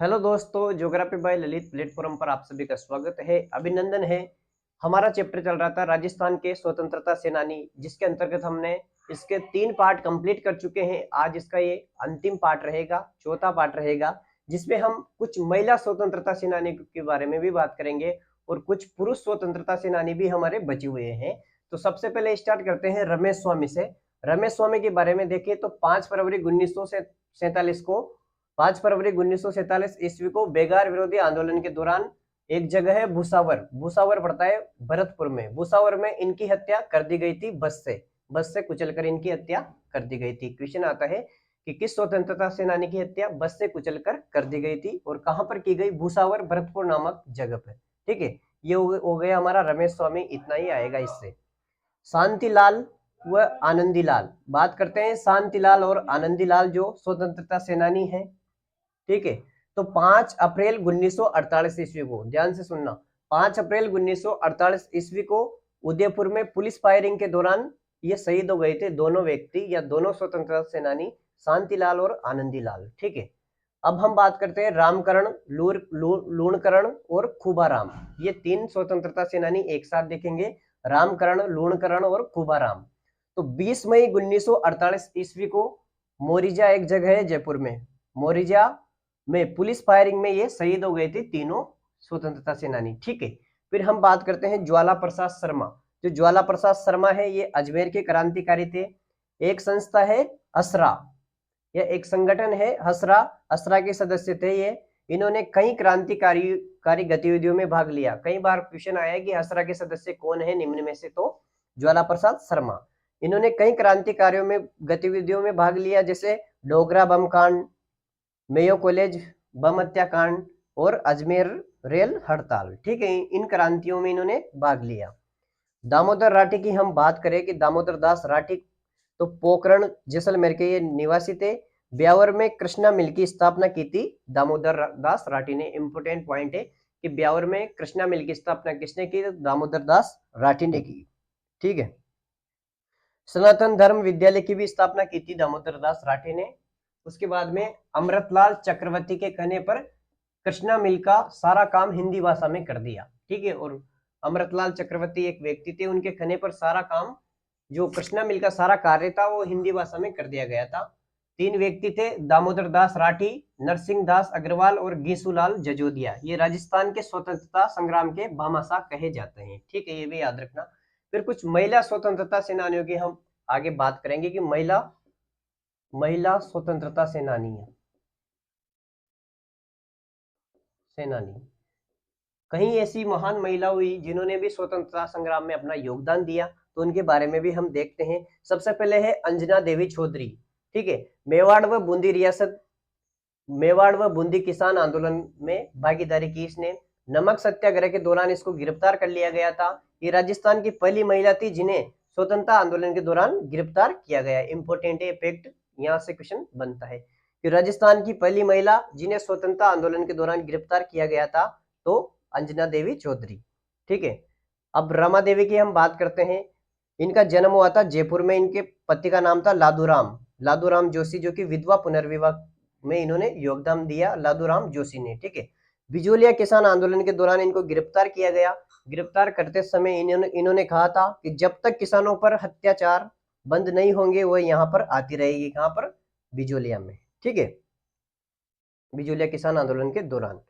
Hello दोस्तों, geography bye Lalit platform पर आप सभी का स्वागत है, अभिनंदन है। हमारा चैप्टर चल रहा था राजस्थान के स्वतंत्रता सेनानी, जिसके अंतर्गत हमने इसके 3 पार्ट कंप्लीट कर चुके हैं। आज इसका ये अंतिम पार्ट रहेगा, चौथा पार्ट रहेगा, जिसमें हम कुछ महिला स्वतंत्रता सेनानी के बारे में भी बात करेंगे और कुछ पुरुष स्वतंत्रता सेनानी भी हमारे बचे हुए हैं। तो सबसे पहले स्टार्ट करते हैं रमेश स्वामी से। रमेश स्वामी के बारे में देखें तो 5 फरवरी 1947 को 5 फरवरी 1947 ईस्वी को बेगार विरोधी आंदोलन के दौरान एक जगह है भूसावर, भूसावर पड़ता है भरतपुर में, भूसावर में इनकी हत्या कर दी गई थी। बस से कुचलकर इनकी हत्या कर दी गई थी। क्वेश्चन आता है कि किस स्वतंत्रता सेनानी की हत्या बस से कुचलकर कर दी गई थी और कहां पर की गई? भूसावर, भरतपुर नामक जगह पर। ठीक है, ये हो गया हमारा रमेश स्वामी, इतना ही आएगा इससे। शांतिलाल व आनंदीलाल, बात करते हैं शांतिलाल और आनंदीलाल जो स्वतंत्रता सेनानी है। ठीक है, तो 5 अप्रैल 1948 ईस्वी को, ध्यान से सुनना, 5 अप्रैल 1948 ईस्वी को उदयपुर में पुलिस फायरिंग के दौरान ये शहीद हो गए थे, दोनों व्यक्ति या दोनों स्वतंत्रता सेनानी, शांतिलाल और आनंदीलाल। ठीक है, अब हम बात करते हैं रामकरण, लूणकरण और खुबाराम। ये 3 स्वतंत्रता सेनानी एक साथ देखेंगे, रामकरण, लूणकरण और खुबाराम। तो 20 मई 1948 ईस्वी को मोरिजा एक जगह है जयपुर में, मोरिजा में पुलिस फायरिंग में ये शहीद हो गए थे तीनों स्वतंत्रता सेनानी। ठीक है, फिर हम बात करते हैं ज्वाला प्रसाद शर्मा। जो ज्वाला प्रसाद शर्मा है ये अजमेर के क्रांतिकारी थे। एक संस्था है असरा, यह एक संगठन है हसरा, असरा के सदस्य थे ये। इन्होंने कई क्रांतिकारी गतिविधियों में भाग लिया। कई बार क्वेश्चन आया है कि हसरा के सदस्य कौन है निम्न में से, तो ज्वाला प्रसाद शर्मा। इन्होंने कई क्रांतिकारियों में गतिविधियों में भाग लिया, जैसे डोगरा बम कांड, मेयो कॉलेज बम हत्याकांड और अजमेर रेल हड़ताल। ठीक है, इन क्रांतियों में इन्होंने भाग लिया। दामोदर राठी की हम बात करें कि दामोदर दास राठी तो पोखरण जैसलमेर के ये निवासी थे। ब्यावर में कृष्णा मिल की स्थापना की थी दामोदर दास राठी ने। इंपोर्टेंट पॉइंट है कि ब्यावर में कृष्णा मिल की स्थापना किसने की? दामोदर दास राठी ने की। ठीक है, सनातन धर्म विद्यालय की भी स्थापना की थी दामोदर दास राठी ने। उसके बाद में अमृतलाल चक्रवर्ती के कहने पर कृष्णा मिल का सारा काम हिंदी भाषा में कर दिया। ठीक है, और अमृतलाल चक्रवर्ती एक व्यक्ति थे, उनके कहने पर सारा काम, जो कृष्णा मिल का सारा कार्य था, वो हिंदी भाषा में कर दिया गया था। 3 व्यक्ति थे, दामोदर दास राठी, नरसिंह दास अग्रवाल और गीसूलाल जजोदिया। ये राजस्थान के स्वतंत्रता संग्राम के भामाशाह कहे जाते हैं। ठीक है, ये भी याद रखना। फिर कुछ महिला स्वतंत्रता सेनानियों की हम आगे बात करेंगे कि महिला स्वतंत्रता सेनानी कहीं ऐसी महान महिला हुई जिन्होंने भी स्वतंत्रता संग्राम में अपना योगदान दिया, तो उनके बारे में भी हम देखते हैं। सबसे पहले है अंजना देवी चौधरी। ठीक है, मेवाड़ व बूंदी किसान आंदोलन में भागीदारी की इसने। नमक सत्याग्रह के दौरान इसको गिरफ्तार कर लिया गया था। ये राजस्थान की पहली महिला थी जिन्हें स्वतंत्रता आंदोलन के दौरान गिरफ्तार किया गया। इंपोर्टेंट है फैक्ट, यहाँ से क्वेश्चन बनता है कि राजस्थान की पहली महिला जिन्हें स्वतंत्रता आंदोलन के दौरान गिरफ्तार किया गया था, तो अंजना देवी चौधरी। ठीक है, अब रमा देवी की हम बात करते हैं। इनका जन्म हुआ था जयपुर में। इनके पति का नाम था लादूराम जोशी, जो कि विधवा पुनर्विवाह में इन्होंने योगदान दिया, लादूराम जोशी ने। ठीक है, बिजोलिया किसान आंदोलन के दौरान इनको गिरफ्तार किया गया। गिरफ्तार करते समय इन्होंने कहा था कि जब तक किसानों पर अत्याचार बंद नहीं होंगे वो यहाँ पर आती रहेगी। कहाँ पर? बिजोलिया में। ठीक है, बिजोलिया किसान आंदोलन के दौरान।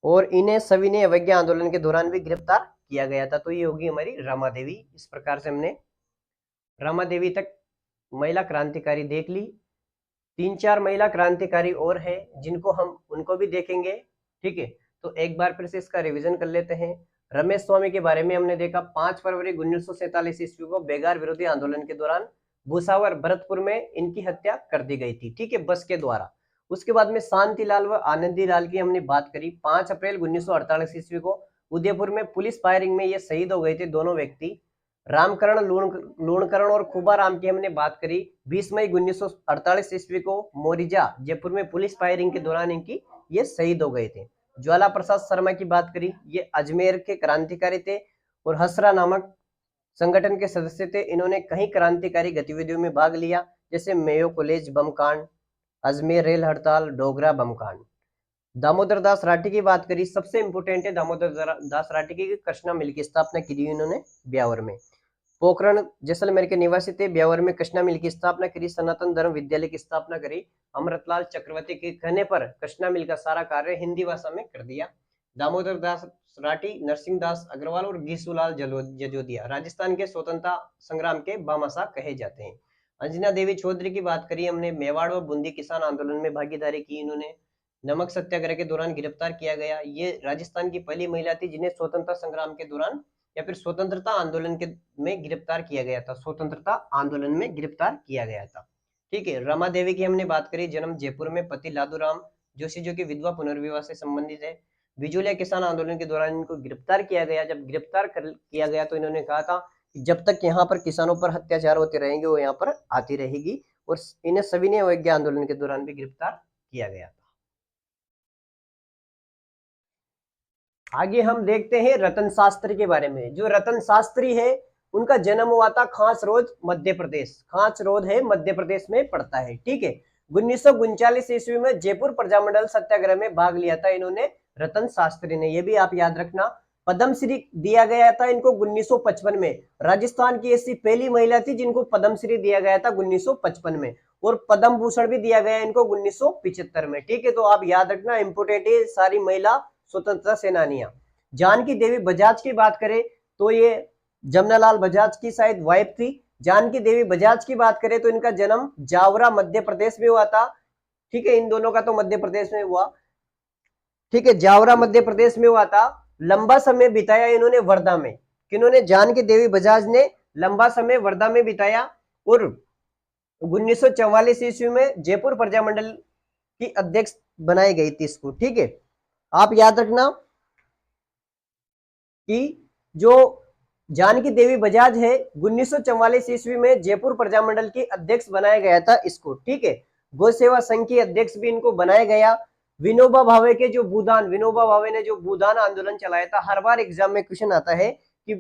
और इन्हें सभी ने अवज्ञा आंदोलन के दौरान भी गिरफ्तार किया गया था। तो ये होगी हमारी रमा देवी। इस प्रकार से हमने रमा देवी तक महिला क्रांतिकारी देख ली। 3-4 महिला क्रांतिकारी और है जिनको हम उनको भी देखेंगे। ठीक है, तो एक बार फिर से इसका रिवीजन कर लेते हैं। रमेश स्वामी के बारे में हमने देखा, 5 फरवरी 1947 ईस्वी को बेगार विरोधी आंदोलन के दौरान भूसावर, भरतपुर में इनकी हत्या कर दी गई थी। ठीक है, बस के द्वारा। उसके बाद में शांतिलाल व आनंदीलाल की हमने बात करी। 5 अप्रैल 1948 ईस्वी को उदयपुर में पुलिस फायरिंग में ये शहीद हो गए थे दोनों व्यक्ति। रामकरण, लूणकरण और खुबाराम की हमने बात करी। 20 मई 1948 ईस्वी को मोरिजा जयपुर में पुलिस फायरिंग के दौरान इनकी ये शहीद हो गए थे। ज्वाला प्रसाद शर्मा की बात करी, ये अजमेर के क्रांतिकारी थे और हसरा नामक संगठन के सदस्य थे। इन्होंने कई क्रांतिकारी गतिविधियों में भाग लिया, जैसे मेयो कॉलेज बम कांड, अजमेर रेल हड़ताल, डोगरा बम कांड। दामोदर दास राठी की बात करी, सबसे इंपोर्टेंट है दामोदर दास राठी की, कृष्णा मिल की स्थापना की थी इन्होंने ब्यावर में। पोखरण जैसलमेर के निवासी थे, ब्यावर में कृष्णा मिल की स्थापना करी, सनातन धर्म विद्यालय की स्थापना करी। अमृतलाल चक्रवर्ती के कहने पर कृष्णा मिल का सारा कार्य हिंदी भाषा में कर दिया। दामोदर दास राठी, नरसिंह दास अग्रवाल और घीसूलाल जजोदिया राजस्थान के स्वतंत्रता संग्राम के भामाशाह कहे जाते हैं। अंजना देवी चौधरी की बात करी हमने, मेवाड़ व बूंदी किसान आंदोलन में भागीदारी की इन्होंने। नमक सत्याग्रह के दौरान गिरफ्तार किया गया, ये राजस्थान की पहली महिला थी जिन्हें स्वतंत्रता संग्राम के दौरान या फिर स्वतंत्रता आंदोलन के में गिरफ्तार किया गया था, स्वतंत्रता आंदोलन में गिरफ्तार किया गया था। ठीक है, रमा देवी की हमने बात करी, जन्म जयपुर में, पति लादूराम जोशी जो कि विधवा पुनर्विवाह से संबंधित है। बिजुलिया किसान आंदोलन के दौरान इनको गिरफ्तार किया गया, जब गिरफ्तार किया गया तो इन्होंने कहा था कि जब तक यहाँ पर किसानों पर अत्याचार होते रहेंगे वो यहाँ पर आती रहेगी, और इन्हें सभी ने अवज्ञा आंदोलन के दौरान भी गिरफ्तार किया गया था। आगे हम देखते हैं रतन शास्त्री के बारे में। जो रतन शास्त्री है उनका जन्म हुआ था खासरोद मध्य प्रदेश, खासरोद है मध्य प्रदेश में पड़ता है। ठीक है, 1939 ईस्वी में जयपुर प्रजामंडल सत्याग्रह में भाग लिया था इन्होंने, रतन शास्त्री ने, ये भी आप याद रखना। पद्मश्री दिया गया था इनको 1955 में, राजस्थान की ऐसी पहली महिला थी जिनको पद्मश्री दिया गया था 1955 में, और पद्म भूषण भी दिया गया इनको 1975 में। ठीक है, तो आप याद रखना, इंपोर्टेंट है सारी महिला स्वतंत्रता सेनानियां। जानकी देवी बजाज की बात करें तो ये जमनालाल बजाज की शायद वाइफ थी। जानकी देवी बजाज की बात करें तो इनका जन्म जावरा मध्य प्रदेश में हुआ था। ठीक है, इन दोनों का तो मध्य प्रदेश में हुआ। ठीक है, जावरा मध्य प्रदेश में हुआ था। लंबा समय बिताया इन्होंने वर्धा में, किन्होंने, जानकी देवी बजाज ने लंबा समय वर्धा में बिताया, और 1944 ईस्वी में जयपुर प्रजामंडल की अध्यक्ष बनाई गई थी इसको। ठीक है, आप याद रखना कि जो जानकी देवी बजाज है 1944 ईस्वी में जयपुर प्रजामंडल की अध्यक्ष बनाया गया था इसको। ठीक है, गौ सेवा संघ के अध्यक्ष भी इनको बनाया गया। विनोबा भावे के जो भूदान, विनोबा भावे ने जो भूदान आंदोलन चलाया था, हर बार एग्जाम में क्वेश्चन आता है कि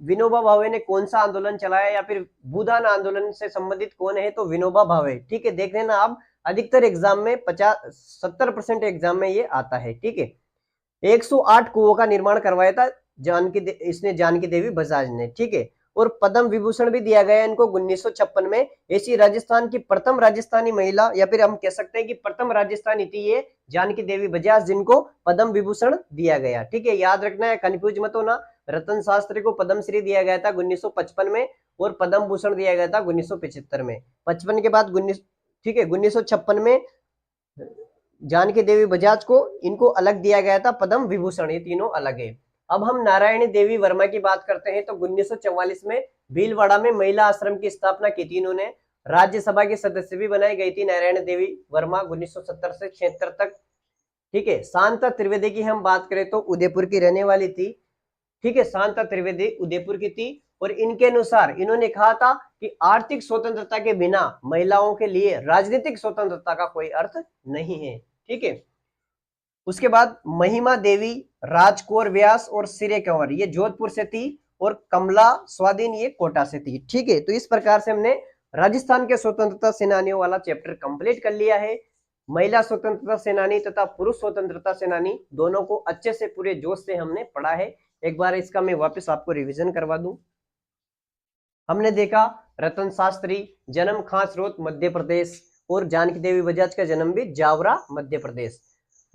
विनोबा भावे ने कौन सा आंदोलन चलाया या फिर भूदान आंदोलन से संबंधित कौन है, तो विनोबा भावे। ठीक है, देख लेना आप, अधिकतर एग्जाम में 50-70% एग्जाम में ये आता है। ठीक है, 108 कुओं का निर्माण करवाया था जानकी देवी बजाज ने। ठीक है, और पद्म विभूषण भी दिया गया इनको 1956 में। ऐसी राजस्थान की प्रथम राजस्थानी महिला, या फिर हम कह सकते हैं कि प्रथम राजस्थानी थी ये जानकी देवी बजाज, जिनको पद्म विभूषण दिया गया। ठीक है, याद रखना है, कंफ्यूज मत होना। रतन शास्त्री को पद्मश्री दिया गया था 1955 में, और पद्म भूषण दिया गया था 1975 में। 55 के बाद 1956 में जानकी देवी बजाज को, इनको अलग दिया गया था पद्म विभूषण, ये तीनों अलग है। अब हम नारायणी देवी वर्मा की बात करते हैं तो 1944 में भीलवाड़ा में महिला आश्रम की स्थापना की थी इन्होंने। राज्यसभा की सदस्य भी बनाई गई थी नारायणी देवी वर्मा 1970 से 76 तक। ठीक है, शांता त्रिवेदी की हम बात करें तो उदयपुर की रहने वाली थी। ठीक है, शांता त्रिवेदी उदयपुर की थी, और इनके अनुसार इन्होंने कहा था कि आर्थिक स्वतंत्रता के बिना महिलाओं के लिए राजनीतिक स्वतंत्रता का कोई अर्थ नहीं है। ठीक है, उसके बाद महिमा देवी, राजकौर व्यास और सिरे कंवर, ये जोधपुर से थी, और कमला स्वाधीन ये कोटा से थी। ठीक है, तो इस प्रकार से हमने राजस्थान के स्वतंत्रता सेनानियों वाला चैप्टर कंप्लीट कर लिया है। महिला स्वतंत्रता सेनानी तथा पुरुष स्वतंत्रता सेनानी दोनों को अच्छे से पूरे जोश से हमने पढ़ा है। एक बार इसका मैं वापस आपको रिवीजन करवा दूं। हमने देखा रतन शास्त्री जन्म खासरोद मध्य प्रदेश, और जानकी देवी बजाज का जन्म भी जावरा मध्य प्रदेश।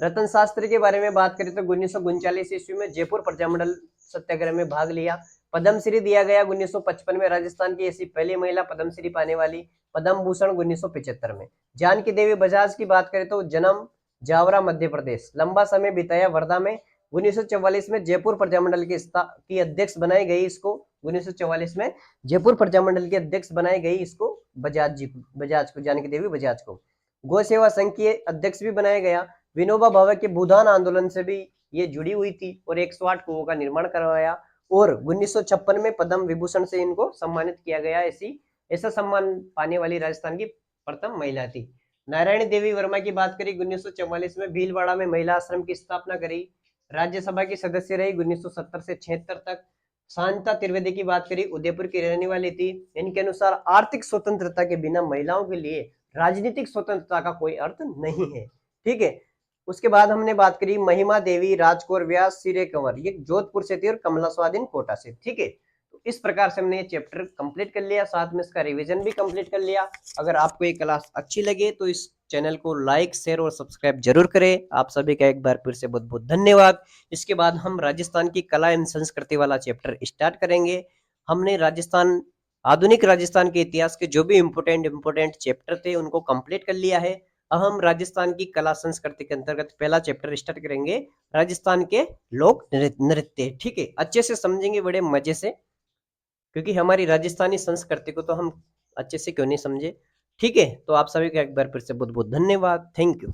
रतन शास्त्री के बारे में बात करें तो 1939 ईस्वी में जयपुर प्रजामंडल सत्याग्रह में भाग लिया। पद्मश्री दिया गया 1955 में, राजस्थान की ऐसी पहली महिला पद्मश्री पाने वाली। पद्म भूषण 1975 में। जानकी देवी बजाज की बात करें तो जन्म जावरा मध्य प्रदेश, लंबा समय बिताया वर्धा में। 1944 में जयपुर प्रजामंडल की अध्यक्ष बनाई गई इसको, 1944 में जयपुर प्रजामंडल की अध्यक्ष बनाई गई इसको, बजाज को, जानकी देवी बजाज को। गौ सेवा संघ के अध्यक्ष भी बनाया गया। विनोबा भावे के भूदान आंदोलन से भी ये जुड़ी हुई थी, और 108 कुओं का निर्माण करवाया, और 1956 में पद्म विभूषण से इनको सम्मानित किया गया। ऐसा सम्मान पाने वाली राजस्थान की प्रथम महिला थी। नारायणी देवी वर्मा की बात करी, 1944 में भीलवाड़ा में महिला आश्रम की स्थापना करी। राज्यसभा की सदस्य रही 1970 से 76 तक। शांता त्रिवेदी की बात करी, उदयपुर की रहने वाली थी। इनके अनुसार आर्थिक स्वतंत्रता के बिना महिलाओं के लिए राजनीतिक स्वतंत्रता का कोई अर्थ नहीं है। ठीक है, उसके बाद हमने बात करी महिमा देवी राजकौर व्यास सिरे कंवर, ये जोधपुर से थी और कमला स्वाधीन कोटा से। ठीक है, तो इस प्रकार से हमने ये चैप्टर कंप्लीट कर लिया, साथ में इसका रिवीजन भी कंप्लीट कर लिया। अगर आपको ये क्लास अच्छी लगे तो इस चैनल को लाइक शेयर और सब्सक्राइब जरूर करें। आप सभी का एक बार फिर से बहुत बहुत धन्यवाद। इसके बाद हम राजस्थान की कला एवं संस्कृति वाला चैप्टर स्टार्ट करेंगे। हमने राजस्थान, आधुनिक राजस्थान के इतिहास के जो भी इम्पोर्टेंट चैप्टर थे उनको कंप्लीट कर लिया है। अब हम राजस्थान की कला संस्कृति के अंतर्गत पहला चैप्टर स्टार्ट करेंगे, राजस्थान के लोक नृत्य। ठीक है, अच्छे से समझेंगे बड़े मजे से, क्योंकि हमारी राजस्थानी संस्कृति को तो हम अच्छे से क्यों नहीं समझे। ठीक है, तो आप सभी का एक बार फिर से बहुत बहुत धन्यवाद। Thank you.